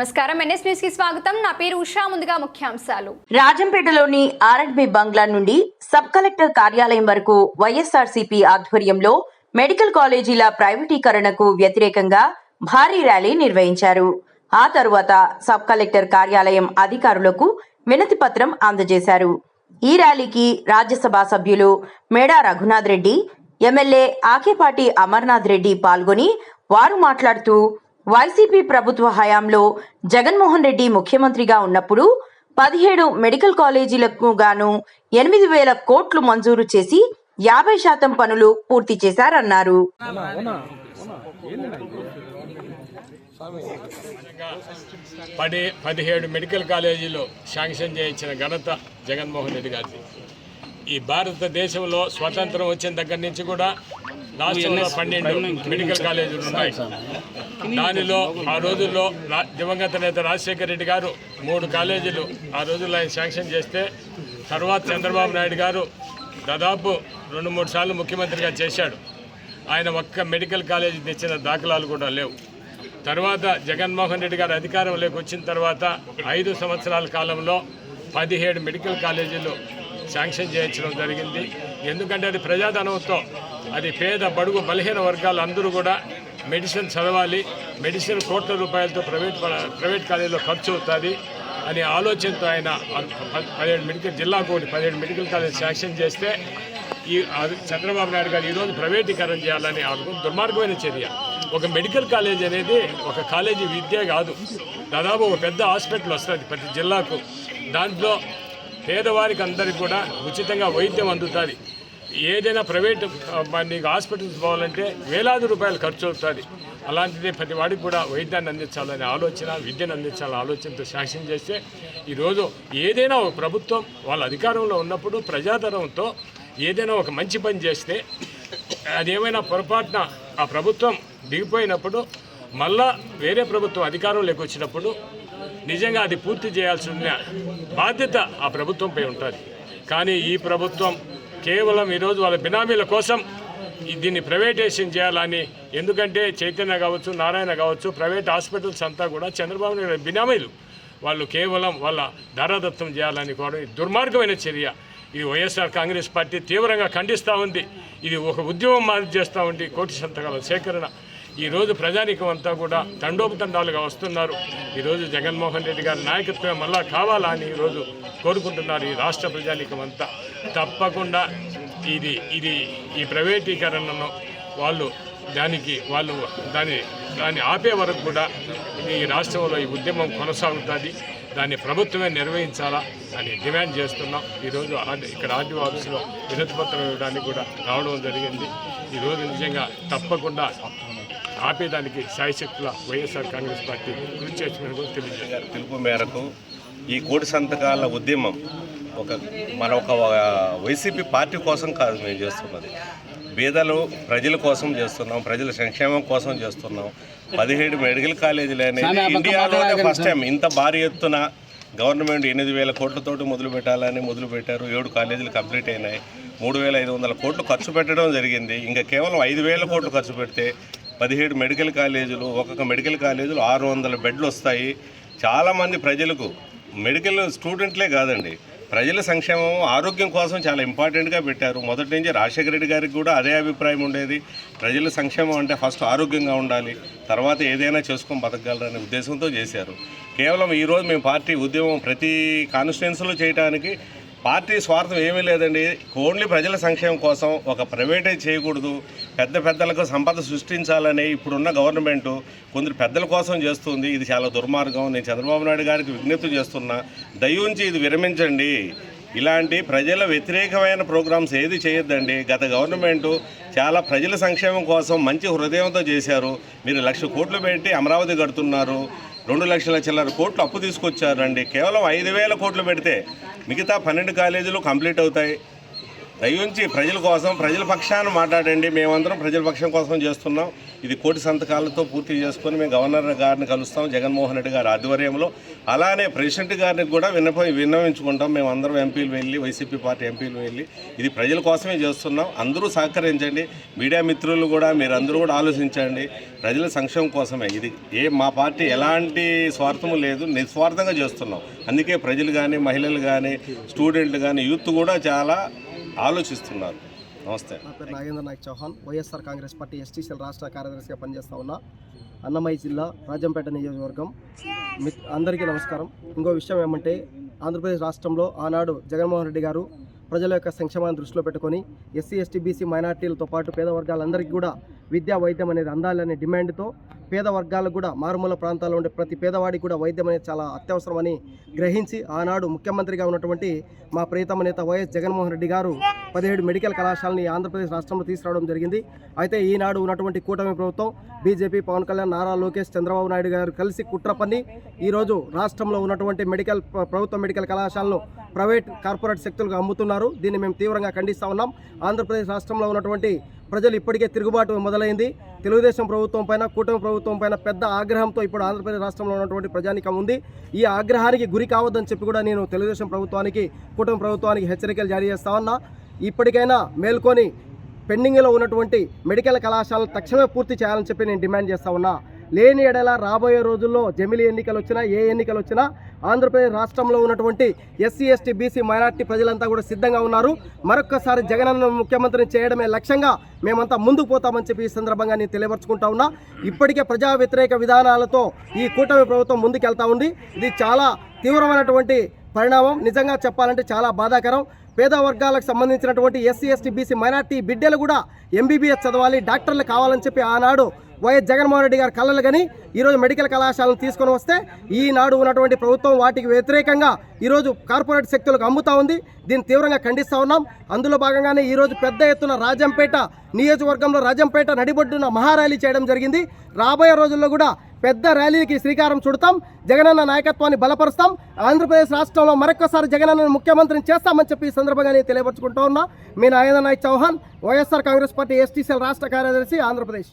నమస్కారం, NS news కి స్వాగతం. నా పేరు ఉషా. ముందుగా ముఖ్యాంశాలు. రాజంపేటలోని ఆర్ఎండ్బి బంగ్లా నుండి సబ్ కలెక్టర్ కార్యాలయం వరకు వైఎస్ఆర్సీపీ ఆధ్వర్యంలో మెడికల్ కాలేజీల ప్రైవేటీకరణకు వ్యతిరేకంగా భారీ ర్యాలీ నిర్వహించారు. ఆ తరువాత సబ్ కలెక్టర్ కార్యాలయం అధికారులకు వినతి పత్రం అందజేశారు. ఈ ర్యాలీకి రాజ్యసభ సభ్యులు మేడా రఘునాథ్ రెడ్డి, ఎమ్మెల్యే ఆకేపాటి అమర్నాథ్ రెడ్డి పాల్గొని వారు మాట్లాడుతూ, వైసీపీ ప్రభుత్వ హయాంలో జగన్మోహన్ రెడ్డి ముఖ్యమంత్రిగా ఉన్నప్పుడు 17 మెడికల్ కాలేజీలకు గాను 8,000 కోట్లు మంజూరు చేసి 50% పనులు పూర్తి చేశారన్నారు. 17 మెడికల్ కాలేజీలు శాంక్షన్ చేయించిన ఘనత జగన్మోహన్ రెడ్డి గారిది. ఈ భారతదేశంలో స్వతంత్రం వచ్చిన దగ్గర నుంచి కూడా రాష్ట్రంలో 12 మెడికల్ కాలేజీలు ఉన్నాయి. దానిలో ఆ రోజుల్లో దివంగత నేత రాజశేఖర రెడ్డి గారు 3 కాలేజీలు ఆ రోజుల్లో ఆయన శాంక్షన్ చేస్తే, తర్వాత చంద్రబాబు నాయుడు గారు దాదాపు 2-3 సార్లు ముఖ్యమంత్రిగా చేశాడు. ఆయన ఒక్క మెడికల్ కాలేజీ తెచ్చిన దాఖలాలు కూడా లేవు. తర్వాత జగన్మోహన్ రెడ్డి గారు అధికారంలోకి వచ్చిన తర్వాత 5 సంవత్సరాల కాలంలో 17 మెడికల్ కాలేజీలు శాంక్షన్ చేయించడం జరిగింది. ఎందుకంటే అది ప్రజాధనంతో, అది పేద బడుగు బలహీన వర్గాలు అందరూ కూడా మెడిసిన్ చదవాలి, మెడిసిన్ కోట్ల రూపాయలతో ప్రైవేట్ కాలేజీలో ఖర్చు అవుతుంది అనే ఆలోచనతో ఆయన 17 మెడికల్ జిల్లాకు 17 మెడికల్ కాలేజ్ శాంక్షన్ చేస్తే, ఈ చంద్రబాబు నాయుడు గారు ఈరోజు ప్రైవేటీకరణ చేయాలని దుర్మార్గమైన చర్య. ఒక మెడికల్ కాలేజ్ అనేది ఒక కాలేజీ విద్య కాదు, దాదాపు ఒక పెద్ద హాస్పిటల్ వస్తుంది ప్రతి జిల్లాకు. దాంట్లో పేదవారికి అందరికీ కూడా ఉచితంగా వైద్యం అందుతుంది. ఏదైనా ప్రైవేట్ నీకు హాస్పిటల్స్ పోవాలంటే వేలాది రూపాయలు ఖర్చు అవుతుంది. అలాంటిది ప్రతి వాడికి కూడా వైద్యాన్ని అందించాలనే ఆలోచన, విద్యను అందించాలనే ఆలోచనతో శాంక్షన్ చేస్తే, ఈరోజు ఏదైనా ఒక ప్రభుత్వం వాళ్ళ అధికారంలో ఉన్నప్పుడు ప్రజాధనంతో ఏదైనా ఒక మంచి పని చేస్తే, అదేమైనా పొరపాటున ఆ ప్రభుత్వం దిగిపోయినప్పుడు మళ్ళా వేరే ప్రభుత్వం అధికారంలోకి వచ్చినప్పుడు నిజంగా అది పూర్తి చేయాల్సిన బాధ్యత ఆ ప్రభుత్వంపై ఉంటుంది. కానీ ఈ ప్రభుత్వం కేవలం ఈరోజు వాళ్ళ బినామీల కోసం దీన్ని ప్రైవేటైజేషన్ చేయాలని, ఎందుకంటే చైతన్య కావచ్చు, నారాయణ కావచ్చు, ప్రైవేట్ హాస్పిటల్స్ అంతా కూడా చంద్రబాబు నాయుడు బినామీలు. వాళ్ళు కేవలం వాళ్ళ ధారాదత్తం చేయాలని కూడా దుర్మార్గమైన చర్య. ఇది వైఎస్ఆర్ కాంగ్రెస్ పార్టీ తీవ్రంగా ఖండిస్తూ ఉంది. ఇది ఒక ఉద్యమం మాదిరి చేస్తూ ఉంది. కోటి సంతకాల సేకరణ ఈరోజు ప్రజానీకం అంతా కూడా తండోపతండాలుగా వస్తున్నారు. ఈరోజు జగన్మోహన్ రెడ్డి గారి నాయకత్వం మళ్ళా కావాలని ఈరోజు కోరుకుంటున్నారు ఈ రాష్ట్ర ప్రజానీకం అంతా. తప్పకుండా ఈ ప్రైవేటీకరణను దాన్ని ఆపే వరకు కూడా ఈ రాష్ట్రంలో ఈ ఉద్యమం కొనసాగుతుంది. దాన్ని ప్రభుత్వమే నిర్వహించాలా అని డిమాండ్ చేస్తున్నాం. ఈరోజు ఇక్కడ ఆర్డీఓ ఆఫీసులో వినతి పత్రం ఇవ్వడానికి కూడా రావడం జరిగింది. ఈరోజు నిజంగా తప్పకుండా ఆపేదానికి శాయశక్తుల వైఎస్ఆర్ కాంగ్రెస్ పార్టీ కృషి చేసిన తెలియజేశారు. పిలుపు మేరకు ఈ కోటి సంతకాల ఉద్యమం మన వైసీపీ పార్టీ కోసం కాదు మేము చేస్తున్నది, పేదలు ప్రజల కోసం చేస్తున్నాం, ప్రజల సంక్షేమం కోసం చేస్తున్నాం. 17 మెడికల్ కాలేజీలు అనేది ఇండియాలోనే ఫస్ట్ టైం ఇంత భారీ ఎత్తున గవర్నమెంట్ 8,000 కోట్లతోటి మొదలుపెట్టారు. 7 కాలేజీలు కంప్లీట్ అయినాయి. 3,500 కోట్లు ఖర్చు పెట్టడం జరిగింది. ఇంకా కేవలం 5,000 కోట్లు ఖర్చు పెడితే 17 మెడికల్ కాలేజీలు, ఒక్కొక్క మెడికల్ కాలేజీలు 600 బెడ్లు వస్తాయి. చాలామంది ప్రజలకు, మెడికల్ స్టూడెంట్లే కాదండి, ప్రజల సంక్షేమం ఆరోగ్యం కోసం చాలా ఇంపార్టెంట్గా పెట్టారు. మొదటి నుంచి రాజశేఖర రెడ్డి గారికి కూడా అదే అభిప్రాయం ఉండేది. ప్రజల సంక్షేమం అంటే ఫస్ట్ ఆరోగ్యంగా ఉండాలి, తర్వాత ఏదైనా చేసుకొని బతకగలరనే ఉద్దేశంతో చేశారు. కేవలం ఈరోజు మేము పార్టీ ఉద్యమం ప్రతి కాన్స్టిట్యున్సీలో చేయడానికి పార్టీ స్వార్థం ఏమీ లేదండి. ఓన్లీ ప్రజల సంక్షేమం కోసం, ఒక ప్రైవేటైజ్ చేయకూడదు, పెద్దలకు సంపద సృష్టించాలని ఇప్పుడున్న గవర్నమెంటు కొందరు పెద్దల కోసం చేస్తుంది. ఇది చాలా దుర్మార్గం. నేను చంద్రబాబు నాయుడు గారికి విజ్ఞప్తి చేస్తున్నా, దయవుంచి ఇది విరమించండి. ఇలాంటి ప్రజల వ్యతిరేకమైన ప్రోగ్రామ్స్ ఏది చేయొద్దండి. గత గవర్నమెంటు చాలా ప్రజల సంక్షేమం కోసం మంచి హృదయంతో చేశారు. మీరు 1,00,000 కోట్లు పెట్టి అమరావతి కడుతున్నారు, 2 లక్షల చిల్లర కోట్లు అప్పు తీసుకొచ్చారండి. కేవలం 5,000 కోట్లు పెడితే మిగతా 12 కాలేజీలు కంప్లీట్ అవుతాయి. దయించి ప్రజల కోసం ప్రజల పక్షాన మాట్లాడండి. మేమందరం ప్రజల పక్షం కోసం చేస్తున్నాం. ఇది కోటి సంతకాలతో పూర్తి చేసుకొని మేము గవర్నర్ గారిని కలుస్తాం జగన్మోహన్ రెడ్డి గారి ఆధ్వర్యంలో. అలానే ప్రెసిడెంట్ గారికి కూడా విన్నవించుకుంటాం. మేమందరం ఎంపీలు వెళ్ళి, వైసీపీ పార్టీ ఎంపీలు వెళ్ళి ఇది ప్రజల కోసమే చేస్తున్నాం. అందరూ సహకరించండి. మీడియా మిత్రులు కూడా మీరందరూ కూడా ఆలోచించండి. ప్రజల సంక్షేమం కోసమే ఇది. మా పార్టీ ఎలాంటి స్వార్థము లేదు, నిస్వార్థంగా చేస్తున్నాం. అందుకే ప్రజలు కానీ, మహిళలు కానీ, స్టూడెంట్లు కానీ, యూత్ కూడా చాలా ఆలోచిస్తున్నారు. నమస్తే. నా పేరు నాగేంద్ర నాయక్ చౌహాన్, వైఎస్ఆర్ కాంగ్రెస్ పార్టీ ఎస్టీసీఎల్ రాష్ట్ర కార్యదర్శిగా పనిచేస్తా ఉన్నా. అన్నమయ్య జిల్లా రాజంపేట నియోజకవర్గం. అందరికీ నమస్కారం. ఇంకో విషయం ఏమంటే, ఆంధ్రప్రదేశ్ రాష్ట్రంలో ఆనాడు జగన్మోహన్ రెడ్డి గారు ప్రజల యొక్క సంక్షేమాన్ని దృష్టిలో పెట్టుకొని ఎస్సీ, ఎస్టీ, బీసీ, మైనార్టీలతో పాటు పేద వర్గాలందరికీ కూడా విద్యా వైద్యం అనేది అందాలనే డిమాండ్తో పేద వర్గాలకు కూడా మారుమూల ప్రాంతాల్లో ఉండే ప్రతి పేదవాడికి కూడా వైద్యం అనేది చాలా అత్యవసరమని గ్రహించి ఆనాడు ముఖ్యమంత్రిగా ఉన్నటువంటి మా ప్రియతమ నేత వైఎస్ జగన్మోహన్ రెడ్డి గారు 17 మెడికల్ కళాశాలని ఆంధ్రప్రదేశ్ రాష్ట్రంలో తీసుకురావడం జరిగింది. అయితే ఈనాడు ఉన్నటువంటి కూటమి ప్రభుత్వం బీజేపీ, పవన్ కళ్యాణ్, నారా లోకేష్, చంద్రబాబు నాయుడు గారు కలిసి కుట్ర పన్ని ఈరోజు రాష్ట్రంలో ఉన్నటువంటి ప్రభుత్వ మెడికల్ కళాశాలను ప్రైవేట్ కార్పొరేట్ శక్తులకు అమ్ముతున్నారు. దీన్ని మేము తీవ్రంగా ఖండిస్తూ ఉన్నాం. ఆంధ్రప్రదేశ్ రాష్ట్రంలో ఉన్నటువంటి ప్రజలు ఇప్పటికే తిరుగుబాటు మొదలైంది. తెలుగుదేశం ప్రభుత్వం పైన, కూటమి ప్రభుత్వం పైన పెద్ద ఆగ్రహంతో ఇప్పుడు ఆంధ్రప్రదేశ్ రాష్ట్రంలో ఉన్నటువంటి ప్రజానికం ఉంది. ఈ ఆగ్రహానికి గురి కావద్దని చెప్పి కూడా నేను తెలుగుదేశం ప్రభుత్వానికి, కూటమి ప్రభుత్వానికి హెచ్చరికలు జారీ చేస్తా ఉన్నా. ఇప్పటికైనా మేల్కొని పెండింగ్లో ఉన్నటువంటి మెడికల్ కళాశాలను తక్షణమే పూర్తి చేయాలని చెప్పి నేను డిమాండ్ చేస్తా ఉన్నా. లేని ఎడల రాబోయే రోజుల్లో జమిలీ ఎన్నికలు వచ్చినా, ఏ ఎన్నికలు వచ్చినా ఆంధ్రప్రదేశ్ రాష్ట్రంలో ఉన్నటువంటి ఎస్సీ, ఎస్టీ, బీసీ, మైనార్టీ ప్రజలంతా కూడా సిద్ధంగా ఉన్నారు. మరొక్కసారి జగనన్న ముఖ్యమంత్రిని చేయడమే లక్ష్యంగా మేమంతా ముందుకు పోతామని చెప్పి ఈ సందర్భంగా నేను తెలియపరచుకుంటా ఉన్నా. ఇప్పటికే ప్రజా వ్యతిరేక విధానాలతో ఈ కూటమి ప్రభుత్వం ముందుకెళ్తా ఉంది. ఇది చాలా తీవ్రమైనటువంటి పరిణామం. నిజంగా చెప్పాలంటే చాలా బాధాకరం. పేద వర్గాలకు సంబంధించినటువంటి ఎస్సీ, ఎస్టీ, బీసీ, మైనార్టీ బిడ్డలు కూడా ఎంబీబీఎస్ చదవాలి, డాక్టర్లు కావాలని చెప్పి ఆనాడు వైఎస్ జగన్మోహన్ రెడ్డి గారు కలలు కానీ ఈరోజు మెడికల్ కళాశాలను తీసుకొని వస్తే ఈనాడు ఉన్నటువంటి ప్రభుత్వం వాటికి వ్యతిరేకంగా ఈరోజు కార్పొరేట్ శక్తులకు అమ్ముతా ఉంది. దీన్ని తీవ్రంగా ఖండిస్తూ ఉన్నాం. అందులో భాగంగానే ఈరోజు పెద్ద ఎత్తున రాజంపేట నియోజకవర్గంలో రాజంపేట నడిబొడ్డున మహార్యాలీ చేయడం జరిగింది. రాబోయే రోజుల్లో కూడా పెద్ద ర్యాలీకి శ్రీకారం చుడతాం. జగనన్న నాయకత్వాన్ని బలపరుస్తాం. ఆంధ్రప్రదేశ్ రాష్ట్రంలో మరొకసారి జగనన్నను ముఖ్యమంత్రిని చేస్తామని చెప్పి ఈ సందర్భంగా నేను తెలియపరచుకుంటూ ఉన్నా. మీ నాగేంద్ర నాయక్ చౌహాన్, వైఎస్ఆర్ కాంగ్రెస్ పార్టీ ఎస్టీసీఎల్ రాష్ట్ర కార్యదర్శి, ఆంధ్రప్రదేశ్.